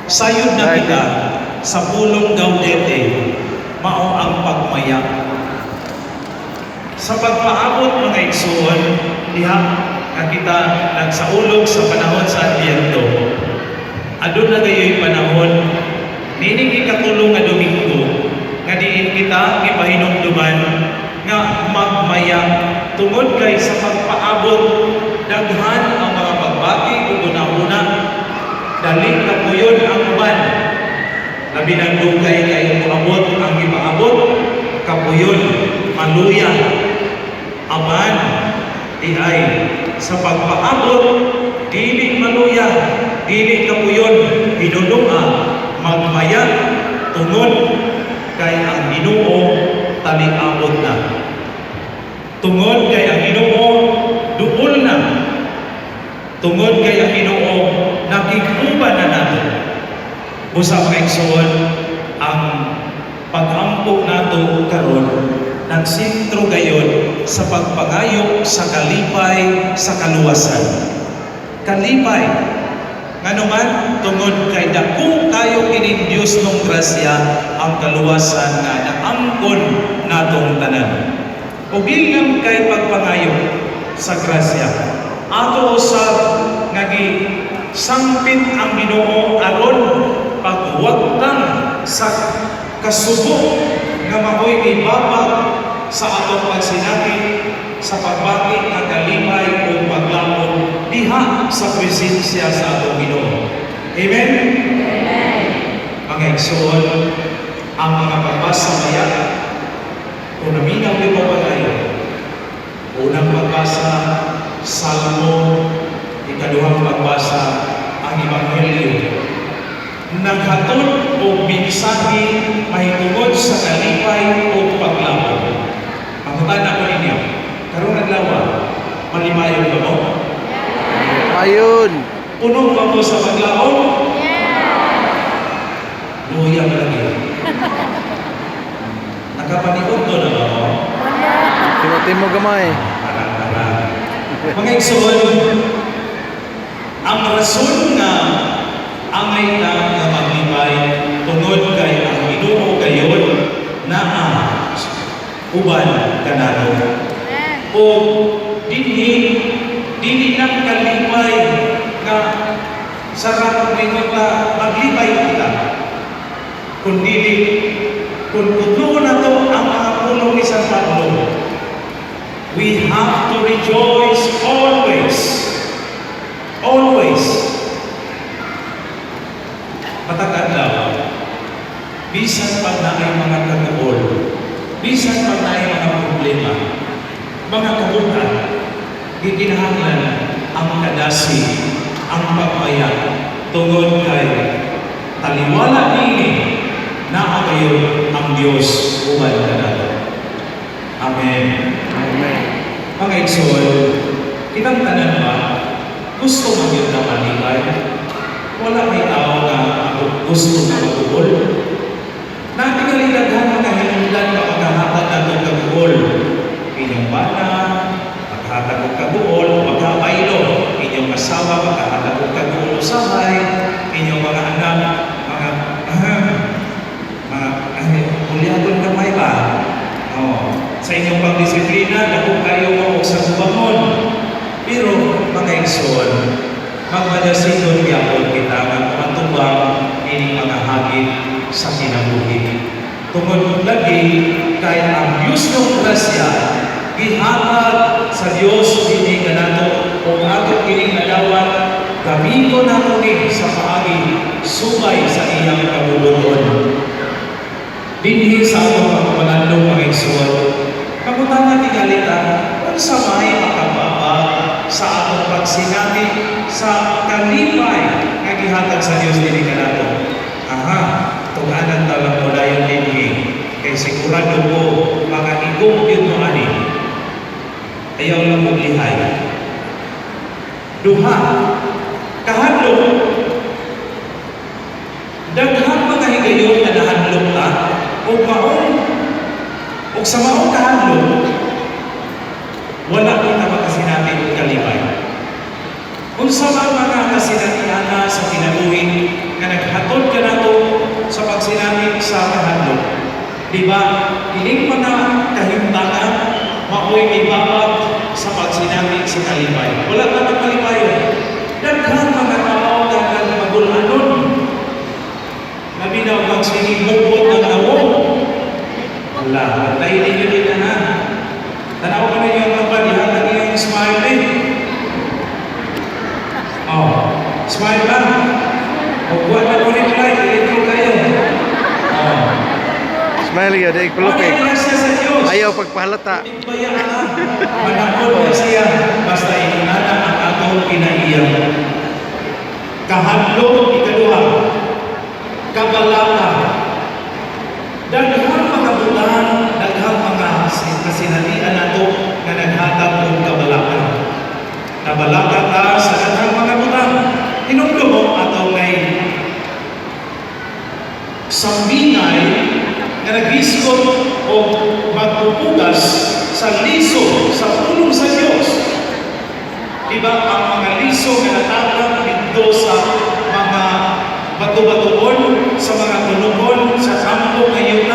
Sayod na kita sa pulong Gaudete, mao ang pagmaya. Sa pagpaabot mga igsoon, diha nga kita nagsaulog sa panahon sa Adbyento. Adun na gayoy panahon, nining ikatulong nga Domingo, nga diin kita ipahinumduman nga magmaya tungod kay sa pagpaabot daghan ang mga pagbati ug una-una dali kapuyon ang uban. Labi ng dugay kay moabot ang ipaabot kapuyon maluya aman diay sa pagpaabot dili maluya dili kapuyon hinulunga magmaya tungod kay ang Ginoo taliabot na. Tungod kay ang Ginoo duol na. Tungod kay ang Ginoo nakiguban na natin. Busa mga igsoon, ang pag-ampok nato karon nagsintro gayon sa pagpangayo sa kalipay sa kaluwasan. Kalipay nganuman tungod kay dako kayo kining Dios ng grasya ang kaluwasan nga naangkon natong tanan. Ug gingam kay pagpangayo sa grasya. Ato usab nga sangpit ang Ginoo aron pagwagtang sa kasubo nga maoy ibabag sa atong pagsinati sa pagbati ng kalipay o paglamon diha sa presensya sa atong Ginoo. Amen? Amen. Mga igsoon, ang mga pagbasa maya, kung naminaw di pa pagayo, unang pagbasa, Salmo, ikaduhang pagbasa, ang Ebanghelyo, naghatod o mensahe mahitungod sa kalipay o paglamon. Pagkatana ko ninyo, karong adlaw, malimayon ba mo? Ayun. Puno ba mo sa paglaon? Luya ba lagi? Nakapaniod ko na ba mo? Timo gamay. Mga igsoon, ang rason nga angay na nga maglibay tungod kay ang Ginoo gayon na uban kanado. O dili nang kalipay nga sarap ngayon na maglibay kita. Kundi kung tutuon na to ang mga pulong ni San Pablo, we have to rejoice always. Always. Matagad lang. Bisan pag naay mga kaguol, bisan pag naay mga problema, mga kabutan, gikinahanglan ang kadasi, ang pagmaya, tungod kay taliwala nini na kayo ang Diyos uban na nato. Amen. Amen. Mga igsoon, kitang tanan ba, gusto mo yun na malibay? Wala may tao na ako gusto na magugol. Natingalilaghan na kahinulan na maghahatag na itong kagugol. Inyong bana, maghahatag ng kagugol, maghabaylo. Inyong asawa, maghahatag ng kagugol usahay. Inyong mga anak, kulihaton kamay ba? Sa inyong pagdisiplina, dako kayo mo sa bubangon. Pero, mga igsoon, magmadasigon yapon kita matubang ini mga hagit sa kinabuhi. Tungod lagi kay ang Diyos ng grasya gihatag sa Diyos ini kanato o ato kining adawat gamiton nato ni sa paagi subay sa iyang kabuluton. Dinhi sa atong pagpalandong mga igsoon, kamutangan tingalita kung sa may makababa sa atong pagsinati sa kalipay nga gihatag sa Dios dili kanato. Tuganan talang mo dayon dinhi kay sigurado ko mga igong yun mo ani. Ayaw lang mong lihay. Duha, kahadlok. Daghang mga higayon na nahadlok ka o maong o sa maong kahadlok wala kita makasinabi ng kalipay. Kung sa mga kasinatiana sa kinabuhi nga naghatod ka nato sa pagsinamit sa kahadlok. Di ba? Ining mga kahimtangan maoy ibabag sa pagsinamit sa kalipay. Wala ka ng kalipayon. Daghang mga tao na magulanon. Naminaw magsinigubot ng awong. Wala. Antayin ninyo din na ha. Tanaw ko ninyo ang kapadihan ng iyong smile eh. Oh, smile lang. O buwan na ko rin like, ilito kayo. Oh. Smile ka, di kulok Ano eh. yung grasya sa Diyos? Ayaw pagpahalata. Bayaan na. Manakot na siya. Basta inunana ang atong kinaiyan. Kahadlok, ikaduha. Kabalata. Daghang mga bulan, daghang mga kasinalian nato na naghatag ng kabalata. Kabalata ta sa daghang mga bulan. Hinumdo mo atong ngay sambinay na nag-iskot o magpupugas sa liso sa pulong sa Diyos. Diba ang mga liso na natapang dito sa mga bato-batoon, sa mga tulungon, sa kampo ngayon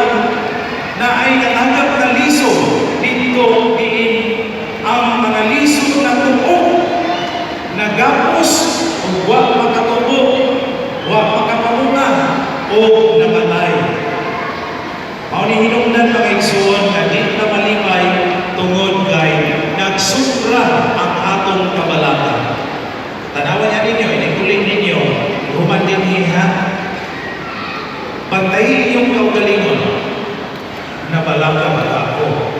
na ay natanggap na liso dito diin ang mga liso na tuok, nagapos o wag makatubo, wag makapamunga o namatay. Mao ni hinungdan mga igsoon na di na malipay tungod kay nagsubra ang atong kabalata. Tanawan niya ninyo, inikuling ninyo, human din hiha. Pantayin yung kaugalingon na balata magkapo.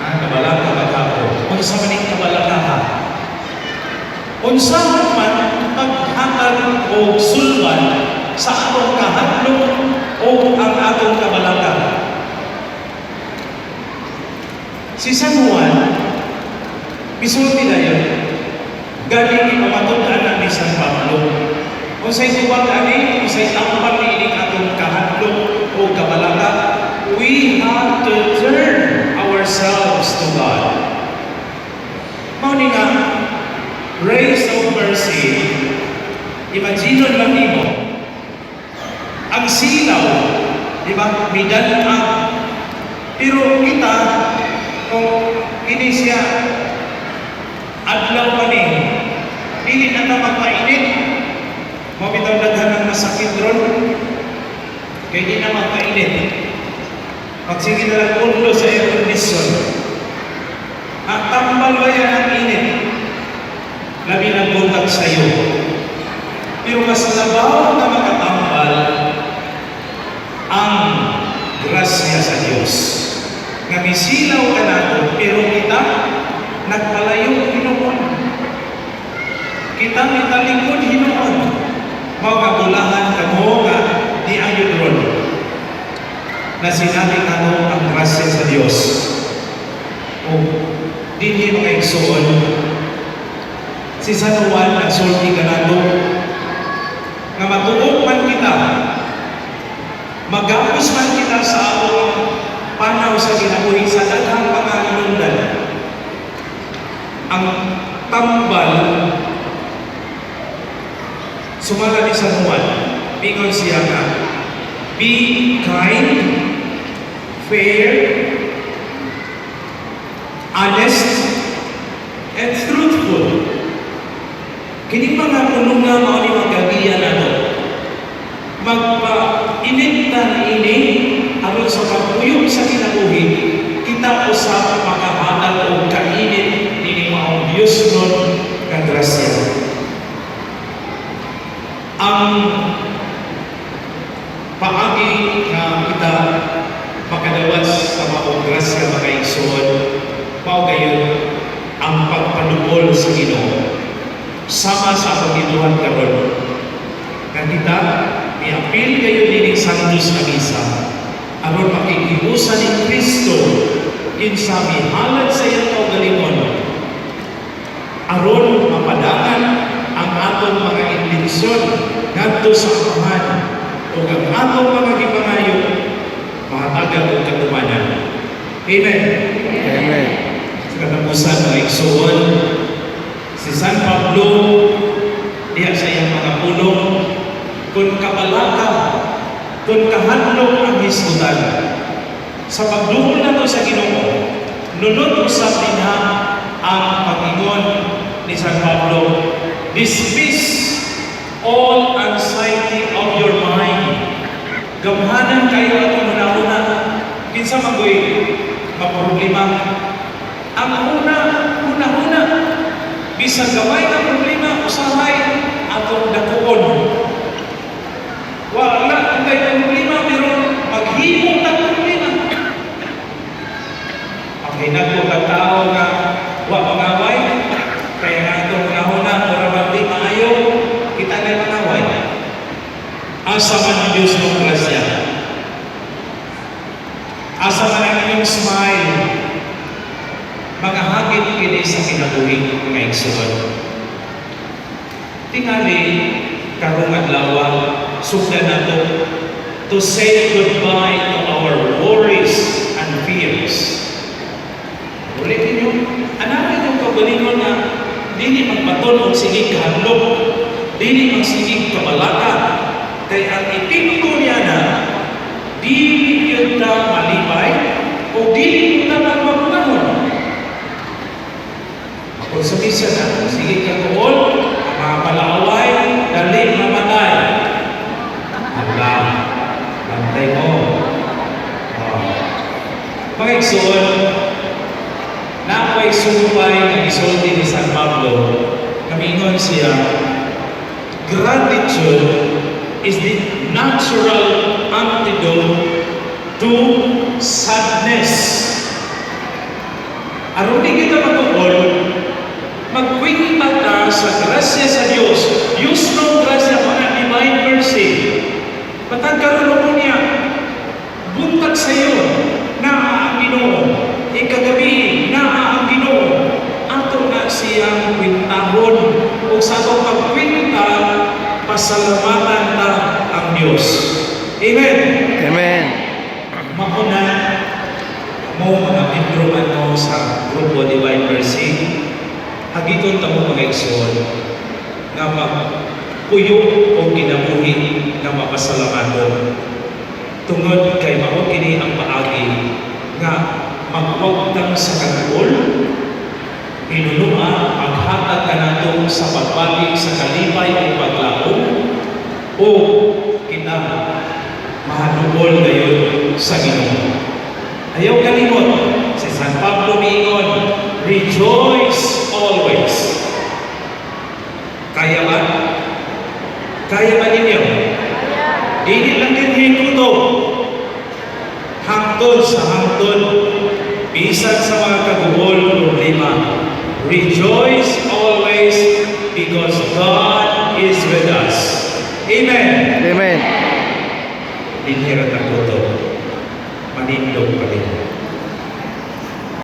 Kabalata magkapo. Kung sa maning kabalata ha, unsa man paghatag o sulban sa atong kahadlok o ang atong kabalata. Si San Juan, pisulti na yun, galing ipamatundaan ni San Pablo. Kung sa'y tuwag ani, kung sa'y tampal ni ining atong kahadlok o kabalata, we have to turn ourselves to God. Mauning nga, grace of mercy, imagine lang nimo, ang silaw, di ba, midala, pero kita, kung ini siya, adlaw pa ni, dili na na magpainit, mabitaw daghan ng masakit ron, kaya di na magpainit. Magsige na lang ulo sa air condition. At tambal ba yan ang init? Labi ng buntag sa'yo. Pero mas labaw na makatambal ang grasya sa Diyos. Nga misilaw ka nato, pero kita nagpalayo Hinoon. Kita nitalikod Hinoon. Magkabulahan ka mo nga di ang yudron na sinabi nato ang grasya sa Diyos. O, di mga igsoon, si San Juan nagsulti ka nato nga matuog man kita, magapos man kita sa atong panaw sa kinabuhi sa daghang mga hinungdan. Ang tambal sumala ni San Juan, bingon siya nga, be kind, fair, honest, and truthful. Kini mga pununga mao ni magabiya nato. Magpa-inigtan ini aron sa pagpuyok sa kinabuhi, kita usab makahanal og kainit ni maong Dios nun nga grasya. Ang paagi nga kita makadawas sa maong grasya mga igsoon, mao gayon ang pagpadugol sa Ginoo. Sama sa pagituhan karon. Kita iapil kayo dining Santos na misa aron makikibusa ni Kristo kinsa mihalad sa iyang kaugalingon aron mapadangan ang atong mga intensyon ngadto sa Amahan ug ang atong mga gipangayo mahatagan og katumanan. Amen. Amen. Sa katapusan mga igsoon, si San Pablo diya sa iyang mga pulong kung kabalaka, kung kahadlok ang hisgutan. Sa pagduol na to sa Ginoo, nunod usab dinha ang Panginoon ni San Pablo, dismiss all anxiety of your mind. Gamhanan kayo atong una-una. Kinsa magoy maproblema. Ang una, bisag gamay na problema, usahay atong dakuon. Wala ang tayo problema, pero maghimo ng problema. Ang hinagpo ng tao na wa mangaway, kaya nga itong una-una, para mabdi maayo, kita na mangaway. Asa man ang Diyos ng grasya. Asa man ang inyong smile. Mga hagit kini sa kinabuhi nga igsuon. Tingali karong adlaw sugdan nato to say goodbye to our worries and fears. Ulit ninyo, anakin yung kabalingon na dili magbaton og sige kahadlok, dili magsigig kabalaka, kay ang itingko niya na dili yun na malibay o dili yun na magmamahon. Kung sa misa na, sige ka tuol, mga palaway, dali mamatay. Hala, bantay mo. Mga igsoon, na ako'y sumpay na isulti ni San Pablo, kamingon siya, gratitude is the natural antidote to sadness. Aron di kita matuol, magkwinta ta sa grasya sa Diyos. Diyos ng grasya, mga divine mercy. Patagkaroon mo niya, buntag sa iyo, na ang Ginoo. Ikagabi, na ang Ginoo. Ato na siyang kwintahon. Kung sa itong pagkwinta, pasalamatan na ang Diyos. Amen? Amen. Mauna mo mga membro mo sa grupo Divine Mercy, hagiton ta mo mga igsoon nga magpuyo o kinabuhi nga mapasalamaton. Tungod kay mao kini ang paagi nga magwagtang sa kagul, hinunua maghatag ka nato sa pagbalik sa kalipay o paglaom o kita mahadugol gayon sa Ginoo. Ayaw kalimot, si San Pablo miingon, rejoice always. Kaya ba? Kaya ba ninyo? Dili lang din hikuto. Hangtod sa hangtod, bisan sa mga kaguhol problema. Rejoice always because God is with us. Amen. Amen. Dinhirat ang tuto. Manindog pa rin.